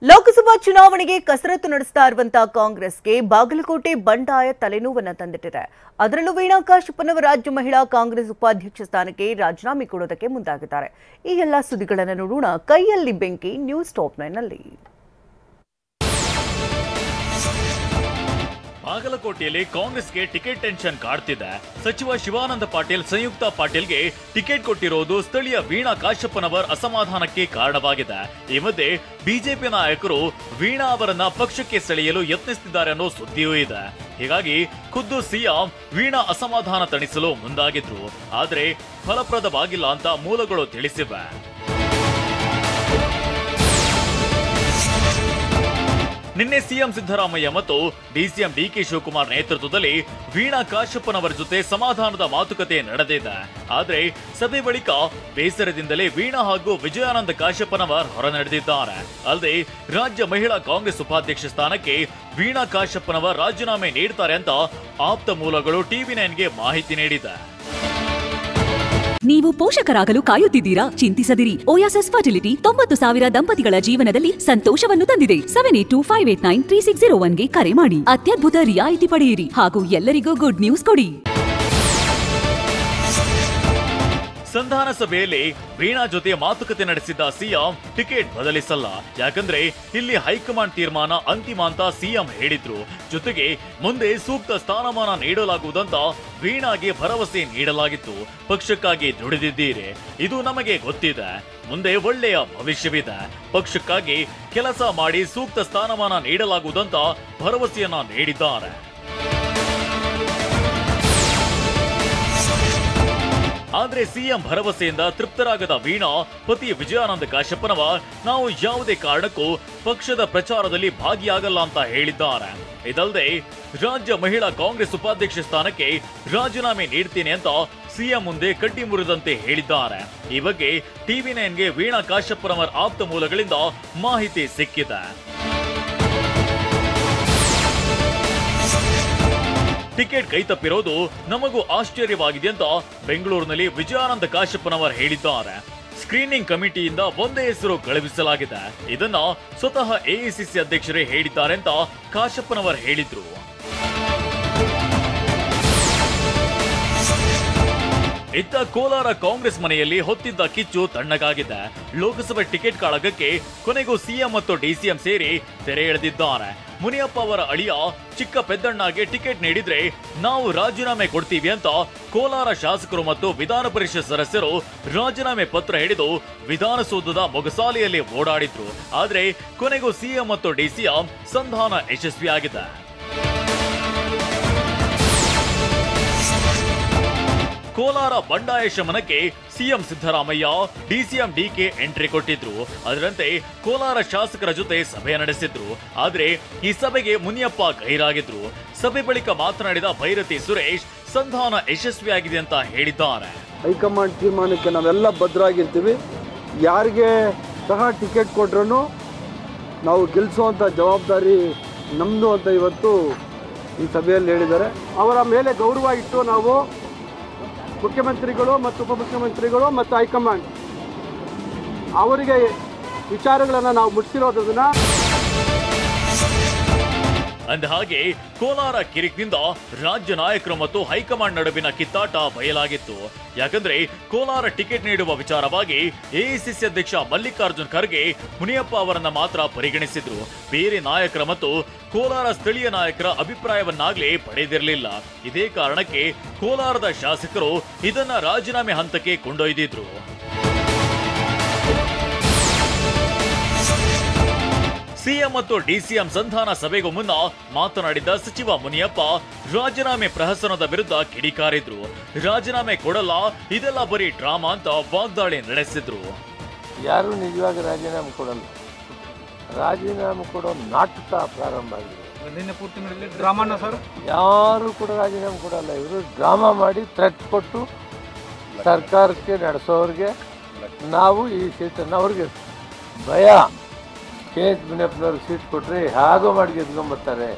ಲೋಕಸಭಾ ಚುನಾವಣೆಗೆ ಕಸರತ್ತು ನಡೆಸ್ತಾ ಇರುವಂತಹ ಕಾಂಗ್ರೆಸ್ಗೆ ಬಾಗಲಕೋಟೆ ಬಂಡಾಯ ತಲೆನೋವನ್ನ ತಂದಿಟ್ಟಿದೆ. ಅದರಲ್ಲೂ ವೀಣಾ ಕಾಶಪ್ಪನವರು ರಾಜ್ಯ ಮಹಿಳಾ ಕಾಂಗ್ರೆಸ್ ಉಪಾಧ್ಯಕ್ಷ ಸ್ಥಾನಕ್ಕೆ ರಾಜೀನಾಮೆ ಕೊಡೋದಕ್ಕೆ ಮುಂದಾಗಿದ್ದಾರೆ. ಈ ಎಲ್ಲ ಸುದ್ದಿಗಳನ್ನು ನೋಡೋಣ ಕೈಯಲ್ಲಿ ಬೆಂಕಿ ನ್ಯೂಸ್ ಟಾಪ್ 9 ನಲ್ಲಿ. ಬಾಗಲಕೋಟೆಯಲ್ಲಿ ಕಾಂಗ್ರೆಸ್ಗೆ ಟಿಕೆಟ್ ಟೆನ್ಷನ್ ಕಾಡ್ತಿದೆ. ಸಚಿವ ಶಿವಾನಂದ ಪಾಟೀಲ್ ಸಂಯುಕ್ತ ಪಾಟೀಲ್ಗೆ ಟಿಕೆಟ್ ಕೊಟ್ಟಿರೋದು ಸ್ಥಳೀಯ ವೀಣಾ ಕಾಶಪ್ಪನವರ್ ಅಸಮಾಧಾನಕ್ಕೆ ಕಾರಣವಾಗಿದೆ. ಈ ಮಧ್ಯೆ ಬಿಜೆಪಿ ನಾಯಕರು ವೀಣಾ ಅವರನ್ನ ಪಕ್ಷಕ್ಕೆ ಸೆಳೆಯಲು ಯತ್ನಿಸುತ್ತಿದ್ದಾರೆ ಅನ್ನೋ ಸುದ್ದಿಯೂ ಇದೆ. ಹೀಗಾಗಿ ಖುದ್ದು ಸಿಎಂ ವೀಣಾ ಅಸಮಾಧಾನ ತಣಿಸಲು ಮುಂದಾಗಿದ್ರು. ಆದ್ರೆ ಫಲಪ್ರದವಾಗಿಲ್ಲ ಅಂತ ಮೂಲಗಳು ತಿಳಿಸಿವೆ. ನಿನ್ನೆ ಸಿಎಂ ಸಿದ್ದರಾಮಯ್ಯ ಮತ್ತು ಡಿಸಿಎಂ ಡಿಕೆ ಶಿವಕುಮಾರ್ ನೇತೃತ್ವದಲ್ಲಿ ವೀಣಾ ಕಾಶಪ್ಪನವರ ಜೊತೆ ಸಮಾಧಾನದ ಮಾತುಕತೆ ನಡೆದಿದೆ. ಆದ್ರೆ ಸಭೆ ಬಳಿಕ ಬೇಸರದಿಂದಲೇ ವೀಣಾ ಹಾಗೂ ವಿಜಯಾನಂದ ಕಾಶಪ್ಪನವರ್ ಹೊರ ನಡೆದಿದ್ದಾರೆ. ಅಲ್ಲದೆ ರಾಜ್ಯ ಮಹಿಳಾ ಕಾಂಗ್ರೆಸ್ ಉಪಾಧ್ಯಕ್ಷ ಸ್ಥಾನಕ್ಕೆ ವೀಣಾ ಕಾಶಪ್ಪನವರ್ ರಾಜೀನಾಮೆ ನೀಡುತ್ತಾರೆ ಅಂತ ಆಪ್ತ ಮೂಲಗಳು ಟಿವಿ9ಗೆ ಮಾಹಿತಿ ನೀಡಿದೆ. ನೀವು ಪೋಷಕರಾಗಲು ಕಾಯುತ್ತಿದ್ದೀರಾ? ಚಿಂತಿಸದಿರಿ. ಓಯಾಸಿಸ್ ಫರ್ಟಿಲಿಟಿ 90,000 ದಂಪತಿಗಳ ಜೀವನದಲ್ಲಿ ಸಂತೋಷವನ್ನು ತಂದಿದೆ. 7825893601ಗೆ ಕರೆ ಮಾಡಿ ಅತ್ಯದ್ಭುತ ರಿಯಾಯಿತಿ ಪಡೆಯಿರಿ ಹಾಗೂ ಎಲ್ಲರಿಗೂ ಗುಡ್ ನ್ಯೂಸ್ ಕೊಡಿ. ಸಂಧಾನ ಸಭೆಯಲ್ಲಿ ವೀಣಾ ಜೊತೆ ಮಾತುಕತೆ ನಡೆಸಿದ್ದ ಸಿಎಂ ಟಿಕೆಟ್ ಬದಲಿಸಲ್ಲ, ಯಾಕಂದ್ರೆ ಇಲ್ಲಿ ಹೈಕಮಾಂಡ್ ತೀರ್ಮಾನ ಅಂತಿಮ ಅಂತ ಸಿಎಂ ಹೇಳಿದ್ರು. ಜೊತೆಗೆ ಮುಂದೆ ಸೂಕ್ತ ಸ್ಥಾನಮಾನ ನೀಡಲಾಗುವುದಂತ ವೀಣಾಗೆ ಭರವಸೆ ನೀಡಲಾಗಿತ್ತು. ಪಕ್ಷಕ್ಕಾಗಿ ದುಡಿದಿದ್ದೀರಿ, ಇದು ನಮಗೆ ಗೊತ್ತಿದೆ. ಮುಂದೆ ಒಳ್ಳೆಯ ಭವಿಷ್ಯವಿದೆ. ಪಕ್ಷಕ್ಕಾಗಿ ಕೆಲಸ ಮಾಡಿ ಸೂಕ್ತ ಸ್ಥಾನಮಾನ ನೀಡಲಾಗುವುದಂತ ಭರವಸೆಯನ್ನ ನೀಡಿದ್ದಾರೆ. ಆದ್ರೆ ಸಿಎಂ ಭರವಸೆಯಿಂದ ತೃಪ್ತರಾಗದ ವೀಣಾ ಪತಿ ವಿಜಯಾನಂದ ಕಾಶಪ್ಪನವರ್ ನಾವು ಯಾವುದೇ ಕಾರಣಕ್ಕೂ ಪಕ್ಷದ ಪ್ರಚಾರದಲ್ಲಿ ಭಾಗಿಯಾಗಲ್ಲ ಅಂತ ಹೇಳಿದ್ದಾರೆ. ಇದಲ್ಲದೆ ರಾಜ್ಯ ಮಹಿಳಾ ಕಾಂಗ್ರೆಸ್ ಉಪಾಧ್ಯಕ್ಷ ಸ್ಥಾನಕ್ಕೆ ರಾಜೀನಾಮೆ ನೀಡ್ತೀನಿ ಅಂತ ಸಿಎಂ ಮುಂದೆ ಕಡ್ಡಿ ಮುರಿದಂತೆ ಹೇಳಿದ್ದಾರೆ. ಈ ಬಗ್ಗೆ ಟಿವಿ9ಗೆ ವೀಣಾ ಕಾಶಪ್ಪನವರ್ ಆಪ್ತ ಮೂಲಗಳಿಂದ ಮಾಹಿತಿ ಸಿಕ್ಕಿದೆ. ಟಿಕೆಟ್ ಕೈತಪ್ಪಿರೋದು ನಮಗೂ ಆಶ್ಚರ್ಯವಾಗಿದೆ ಅಂತ ಬೆಂಗಳೂರಿನಲ್ಲಿ ವಿಜಯಾನಂದ ಕಾಶಪ್ಪನವರ್ ಹೇಳಿದ್ದಾರೆ. ಸ್ಕ್ರೀನಿಂಗ್ ಕಮಿಟಿಯಿಂದ ಒಂದೇ ಹೆಸರು ಕಳುಹಿಸಲಾಗಿದೆ. ಇದನ್ನ ಸ್ವತಃ ಎಐಸಿಸಿ ಅಧ್ಯಕ್ಷರೇ ಹೇಳಿದ್ದಾರೆ ಅಂತ ಕಾಶಪ್ಪನವರ್ ಹೇಳಿದ್ರು. ಇತ್ತ ಕೋಲಾರ ಕಾಂಗ್ರೆಸ್ ಮನೆಯಲ್ಲಿ ಹೊತ್ತಿದ್ದ ಕಿಚ್ಚು ತಣ್ಣಗಾಗಿದೆ. ಲೋಕಸಭೆ ಟಿಕೆಟ್ ಕಾಳಗಕ್ಕೆ ಕೊನೆಗೂ ಸಿಎಂ ಮತ್ತು ಡಿಸಿಎಂ ಸೇರಿ ತೆರೆ ಎಳೆದಿದ್ದಾರೆ. ಮುನಿಯಪ್ಪ ಅವರ ಅಳಿಯ ಚಿಕ್ಕ ಪೆದ್ದಣ್ಣಗೆ ಟಿಕೆಟ್ ನೀಡಿದ್ರೆ ನಾವು ರಾಜೀನಾಮೆ ಕೊಡ್ತೀವಿ ಅಂತ ಕೋಲಾರ ಶಾಸಕರು ಮತ್ತು ವಿಧಾನ ಪರಿಷತ್ ಸದಸ್ಯರು ರಾಜೀನಾಮೆ ಪತ್ರ ಹಿಡಿದು ವಿಧಾನಸೌಧದ ಮೊಗಸಾಲೆಯಲ್ಲಿ ಓಡಾಡಿದ್ರು. ಆದ್ರೆ ಕೊನೆಗೂ ಸಿಎಂ ಮತ್ತು ಡಿಸಿಎಂ ಸಂಧಾನ ಯಶಸ್ವಿಯಾಗಿದೆ. ಕೋಲಾರ ಬಂಡಾಯ ಶಮನಕ್ಕೆ CM Siddaramaiah, DCM DK entry ಕೊಟ್ಟಿದ್ರು. ಅದರಂತೆ ಕೋಲಾರ ಶಾಸಕರ ಜೊತೆ ಸಭೆ ನಡೆಸಿದ್ರು. ಆದ್ರೆ ಈ ಸಭೆಗೆ ಮುನಿಯಪ್ಪ ಗೈರಾಗಿದ್ರು. ಸಭೆ ಬಳಿಕ ಮಾತನಾಡಿದ ಭೈರತಿ ಸುರೇಶ್ ಸಂಧಾನ ಯಶಸ್ವಿಯಾಗಿದೆ ಅಂತ ಹೇಳಿದ್ದಾರೆ. ಹೈಕಮಾಂಡ್ ತೀರ್ಮಾನಕ್ಕೆ ನಾವೆಲ್ಲ ಬದ್ಧರಾಗಿರ್ತೀವಿ. ಯಾರಿಗೆ ಸಹ ಟಿಕೆಟ್ ಕೊಟ್ರೂ ನಾವು ಗೆಲ್ಲಿಸುವಂಥ ಜವಾಬ್ದಾರಿ ನಮ್ಮದು ಅಂತ ಇವತ್ತು ಈ ಸಭೆಯಲ್ಲಿ ಹೇಳಿದ್ದಾರೆ. ಅವರ ಮೇಲೆ ಗೌರವ ಇಟ್ಟು ನಾವು ಮುಖ್ಯಮಂತ್ರಿಗಳು ಮತ್ತು ಉಪಮುಖ್ಯಮಂತ್ರಿಗಳು ಮತ್ತು ಹೈಕಮಾಂಡ್ ಅವರಿಗೆ ವಿಚಾರಗಳನ್ನು ನಾವು ಮುಟ್ಟಿಸಿರೋದನ್ನ ಅಂದಹಾಗೆ ಕೋಲಾರ ಕಿರಿಕ್ನಿಂದ ರಾಜ್ಯ ನಾಯಕರು ಮತ್ತು ಹೈಕಮಾಂಡ್ ನಡುವಿನ ಕಿತ್ತಾಟ ಬಯಲಾಗಿತ್ತು. ಯಾಕಂದ್ರೆ ಕೋಲಾರ ಟಿಕೆಟ್ ನೀಡುವ ವಿಚಾರವಾಗಿ ಎಐಸಿಸಿ ಅಧ್ಯಕ್ಷ ಮಲ್ಲಿಕಾರ್ಜುನ್ ಖರ್ಗೆ ಮುನಿಯಪ್ಪ ಅವರನ್ನ ಮಾತ್ರ ಪರಿಗಣಿಸಿದ್ರು. ಬೇರೆ ನಾಯಕರ ಮತ್ತು ಕೋಲಾರ ಸ್ಥಳೀಯ ನಾಯಕರ ಅಭಿಪ್ರಾಯವನ್ನಾಗ್ಲೇ ಪಡೆದಿರಲಿಲ್ಲ. ಇದೇ ಕಾರಣಕ್ಕೆ ಕೋಲಾರದ ಶಾಸಕರು ಇದನ್ನ ರಾಜೀನಾಮೆ ಹಂತಕ್ಕೆ ಕೊಂಡೊಯ್ದಿದ್ರು. ಸಿಎಂ ಮತ್ತು ಡಿಸಿಎಂ ಸಂಧಾನ ಸಭೆಗೂ ಮುನ್ನ ಮಾತನಾಡಿದ ಸಚಿವ ಮುನಿಯಪ್ಪ ರಾಜೀನಾಮೆ ಪ್ರಹಸನದ ವಿರುದ್ಧ ಕಿಡಿಕಾರಿದ್ರು. ರಾಜೀನಾಮೆ ಕೊಡಲ್ಲ, ಇದೆಲ್ಲ ಬರೀ ಡ್ರಾಮಾ ಅಂತ ವಾಗ್ದಾಳಿ ನಡೆಸಿದ್ರು. ಯಾರು ನಿಜವಾಗಿ ರಾಜೀನಾಮೆ ಕೊಡಲ್ಲ. ರಾಜೀನಾಮೆ ಕೊಡೋ ನಾಟಕ ಪ್ರಾರಂಭ ಆಗಿದೆ. ಯಾರು ಕೂಡ ರಾಜೀನಾಮೆ ಕೊಡಲ್ಲ. ಇವರು ಡ್ರಾಮಾ ಮಾಡಿ ಥ್ರೆಟ್ ಕೊಟ್ಟು ಸರ್ಕಾರಕ್ಕೆ ನಡೆಸೋರಿಗೆ ನಾವು ಈ ಸೀಟನ್ನು ಅವ್ರಿಗೆ ಭಯ. ಕೆ ಎಚ್ ಮುನಿಯಪ್ಪನವ್ರಿಗೆ ಸೀಟ್ ಕೊಟ್ಟರೆ ಹೇಗೋ ಮಾಡಿ ಗೆದ್ಕೊಂಬರ್ತಾರೆ.